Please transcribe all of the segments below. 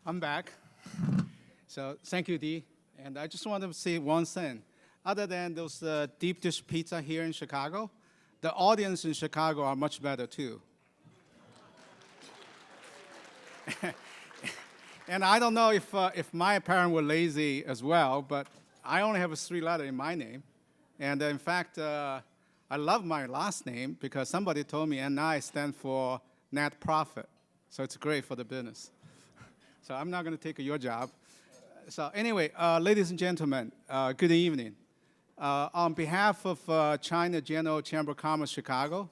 I'm back. So thank you, Dee. And I just want to say one thing. Other than those deep dish pizza here in Chicago, the audience in Chicago are much better too. And I don't know if my parents were lazy as well, but I only have a 3-letter in my name. And in fact, I love my last name because somebody told me NI stands for net profit. So it's great for the business. So I'm not going to take your job. So anyway, ladies and gentlemen, good evening. On behalf of China General Chamber of Commerce Chicago,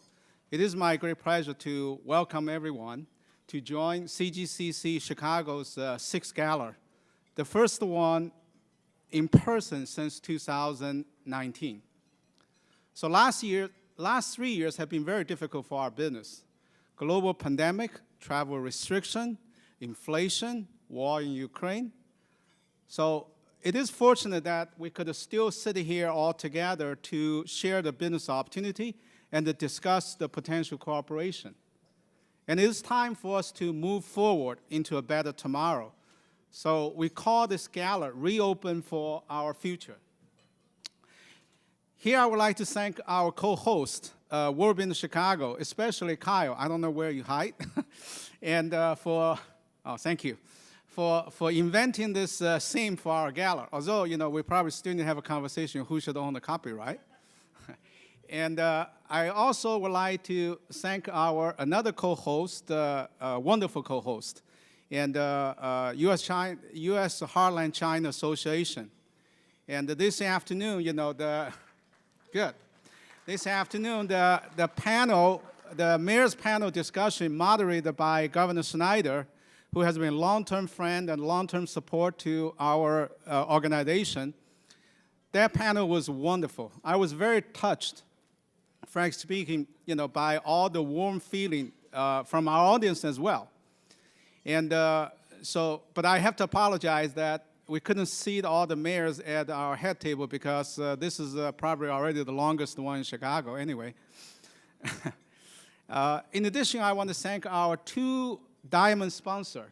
it is my great pleasure to welcome everyone to join CGCC Chicago's 6th Gala, the first one in person since 2019. So last 3 years have been very difficult for our business. Global pandemic, travel restriction, inflation, war in Ukraine. So it is fortunate that we could still sit here all together to share the business opportunity and to discuss the potential cooperation. And it is time for us to move forward into a better tomorrow. So we call this gala Reopen for Our Future. Here I would like to thank our co-host, World Business Chicago, especially Kyle. I don't know where you hide. And thank you. For inventing this theme for our gala. Although, we probably still need to have a conversation who should own the copyright. And I also would like to thank another co-host, wonderful co-host, and U.S. Heartland China Association. And this afternoon, This afternoon, the panel, the mayor's panel discussion moderated by Governor Snyder, who has been a long-term friend and long-term support to our organization. That panel was wonderful. I was very touched, frankly speaking, by all the warm feeling from our audience as well. And but I have to apologize that we couldn't seat all the mayors at our head table because this is probably already the longest one in Chicago anyway. In addition, I want to thank our 2 diamond sponsors.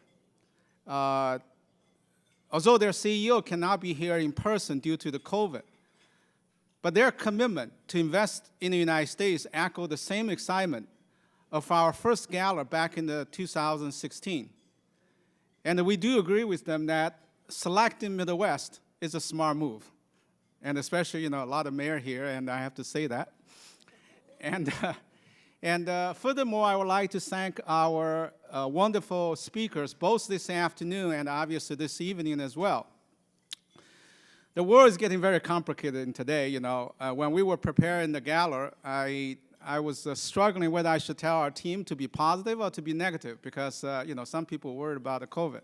Although their CEO cannot be here in person due to the COVID, but their commitment to invest in the United States echoed the same excitement of our first gala back in 2016. And we do agree with them that selecting Midwest is a smart move. And especially, a lot of mayors here, and I have to say that. And furthermore, I would like to thank our wonderful speakers, both this afternoon and obviously this evening as well. The world is getting very complicated today. When we were preparing the gala, I was struggling whether I should tell our team to be positive or to be negative because, some people were worried about the COVID.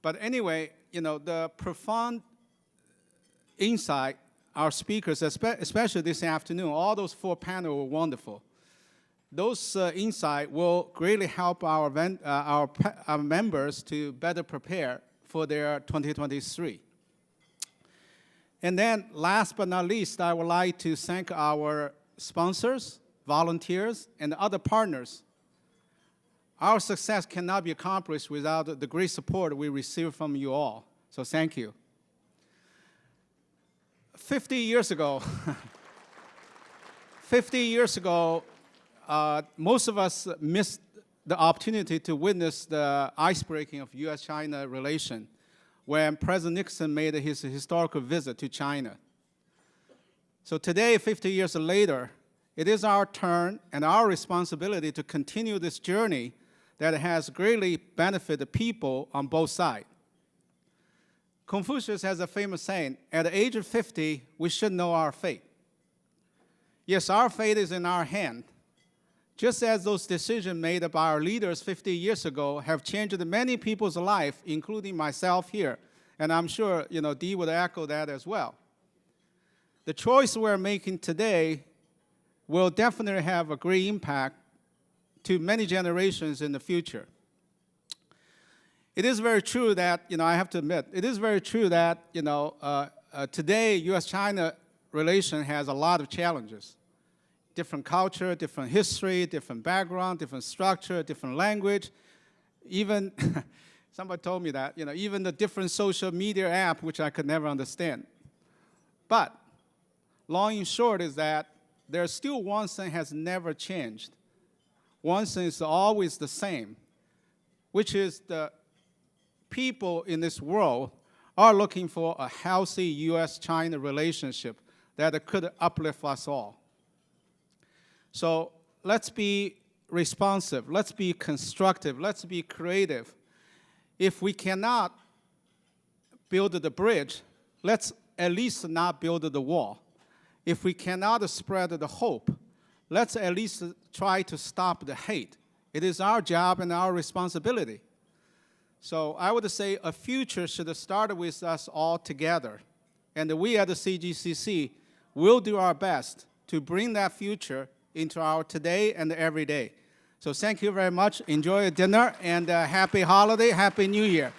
But anyway, the profound insight, our speakers, especially this afternoon, all those 4 panels were wonderful. Those insights will greatly help our members to better prepare for their 2023. And then last but not least, I would like to thank our sponsors, volunteers, and other partners. Our success cannot be accomplished without the great support we receive from you all. So thank you. 50 years ago, most of us missed the opportunity to witness the ice-breaking of U.S.-China relation when President Nixon made his historical visit to China. So today, 50 years later, it is our turn and our responsibility to continue this journey that has greatly benefited people on both sides. Confucius has a famous saying, at the age of 50, we should know our fate. Yes, our fate is in our hand, just as those decisions made by our leaders 50 years ago have changed many people's lives, including myself here. And I'm sure, Dee would echo that as well. The choice we're making today will definitely have a great impact to many generations in the future. It is very true that, I have to admit, it is very true that, today U.S.-China relation has a lot of challenges. Different culture, different history, different background, different structure, different language, even Somebody told me that, even the different social media app, which I could never understand. But long and short is that there's still one thing has never changed. One thing is always the same, which is the people in this world are looking for a healthy U.S.-China relationship that could uplift us all. So let's be responsive, let's be constructive, let's be creative. If we cannot build the bridge, let's at least not build the wall. If we cannot spread the hope, let's at least try to stop the hate. It is our job and our responsibility. So I would say a future should start with us all together. And we at the CGCC will do our best to bring that future into our today and every day. So thank you very much. Enjoy your dinner, and happy holiday, happy New Year.